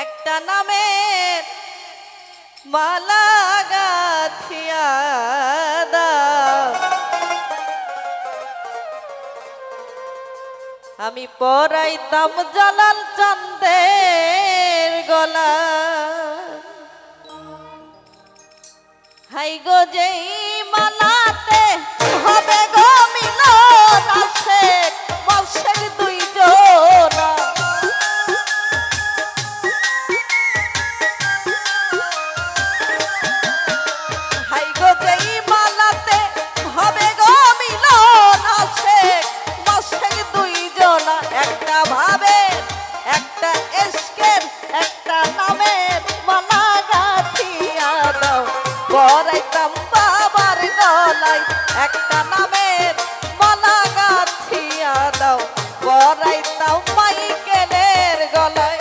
একটা নামের মালা গাথিয়া দাও, আমি পরাইতাম জালাল চাঁদের গলা। হাই গো যেই মালাতে হবে গো মিলন আছে বর্ষের দুই জোড়া। হাই গো যেই মালাতে হবে গো মিলন আছে বর্ষের দুই জোড়া। একটা ভাবে একটা এস্কের একটা নামের মালা গাথিয়া দাও, পরাইতাম বাবার গলায়। একটা নামের মালা গাথিয়া দাও, পরাইতাম মাইকেলের গলায়।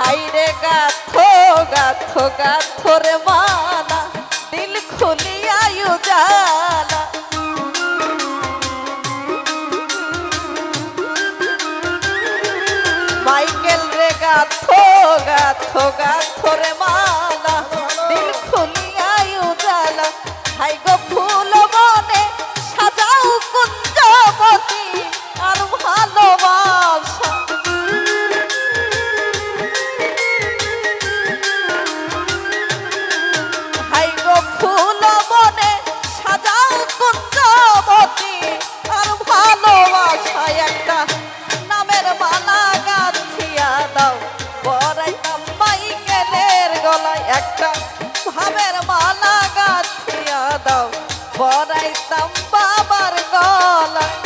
হাইরে গাথো গাথো গাথো রে মালা, দিল খুলিয়া উজালা। মাইকেল রে গাথো গাথো গাথো রে মালা, দিল খুলিয়া উজালা। হাই গো ফুল বনে সাজাও কুঞ্জবতী আর ভালোবাসা। হাই গো ফুল বনে সাজাও কুঞ্জবতী আর ভালোবাসা। একটা নামের মালা গাথিয়া দাও, পরাইতাম মাইকেলের গলায়। একটা ভাবের মালা গাথিয়া দাও, পরাইতাম বাবার গলায়।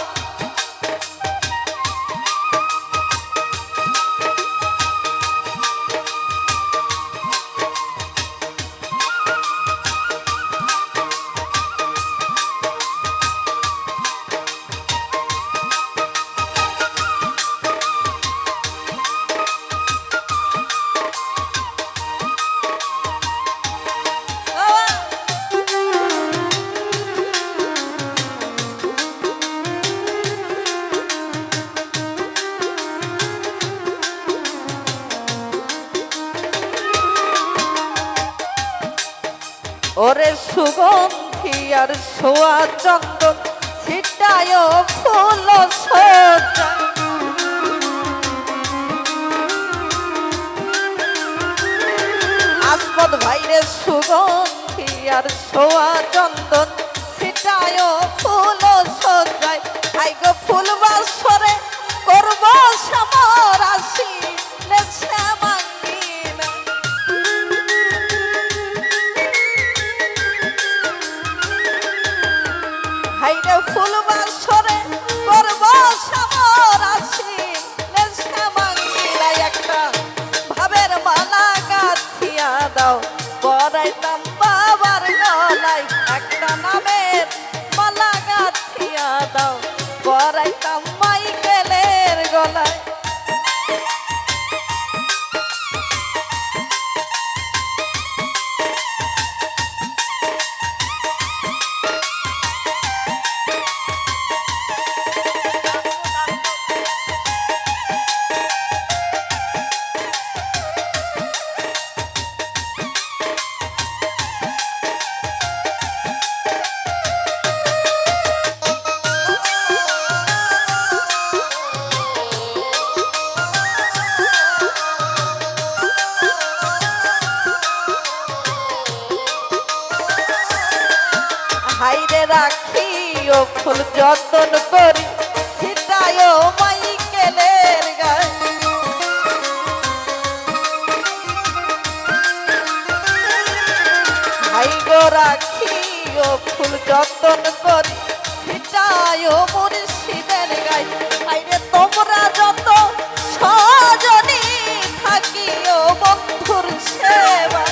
ওরে সুগন্ধি আর সোয়া চন্দন ছিটায় ফুল সজ্জা। আসমত ভাইরে সুগন্ধি আর সোয়া চন্দন ছিটায় ফুল সজ্জায়। আই গো ফুল বাসরে করব সমরাশি লেছে মাঙ্গিনা। হাইরে ফুল বাসরে করব সমরাশি লেছে মাঙ্গিনা। একটা ভাবের মালা গাথিয়া দাও, পরাইতাম বাবার গলায়। একটা নামের মালা গাথিয়া দাও, পরাইতাম মাইকেলের গলায়। হাইরে রাখি ও ফুল যতন করি ছিটায় মাইকেলের গায়ে। হাই গো রাখি ও ফুল যতন করি ছিটায় মুর্শিদের গায়ে। হাইরে তোমরা যত সজনী থাকিও বন্ধুর সেবা।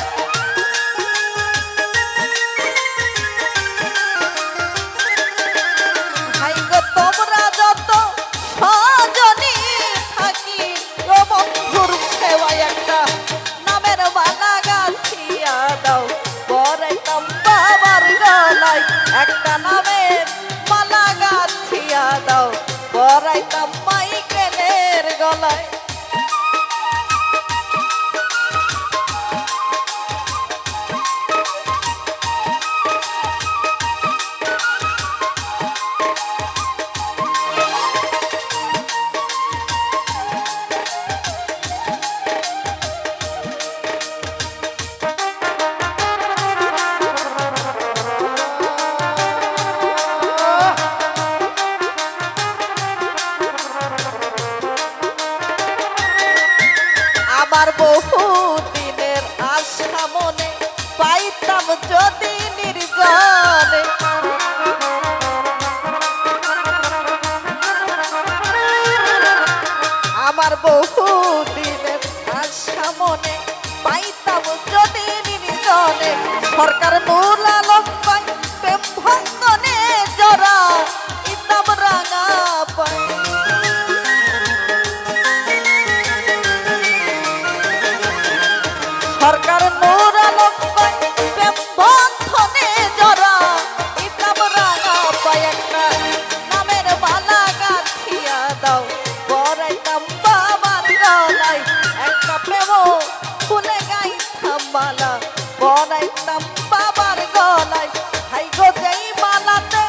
একটা নামের মালা গাছিয়া দাও পরাইতাম মাইকেলের গলায়। আমার বহু দিনের আশা মনে পাইতাম যদি নির্জনে। আমার বহু দিনের আশা মনে পাইতাম যদি নির্জনে। সরকার নুর আলম পাই প্রেম ভঙ্গনে জরা ইতাম রাঙা পাই। সরকার নুর আলম পাই প্রেম বন্ধনে জরা ইতাম রাঙা পাই। একটা নামের মালা গাছিয়া দাও পরাইতাম বাবার গলায়। একটা প্রেম ফুলে গাইতাম মালা পরাইতাম বাবার গলায়। হাই গো যেই মালাতে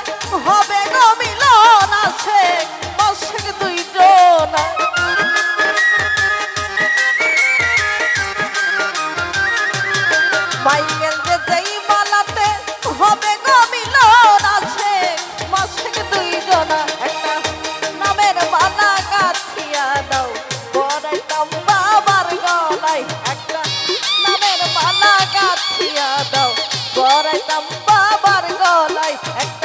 হবে গো মিলন আছে মাসে দুইজন। মাইকেল যে যেই মালাতে হবে গো মিলন আছে মাসে দুইজনা। একটা নামের মালা গাছিয়া দাও পরাইতাম বাবার গলায়। একটা নামের মালা গাছিয়া দাও পরাইতাম বাবার গলায়। একটা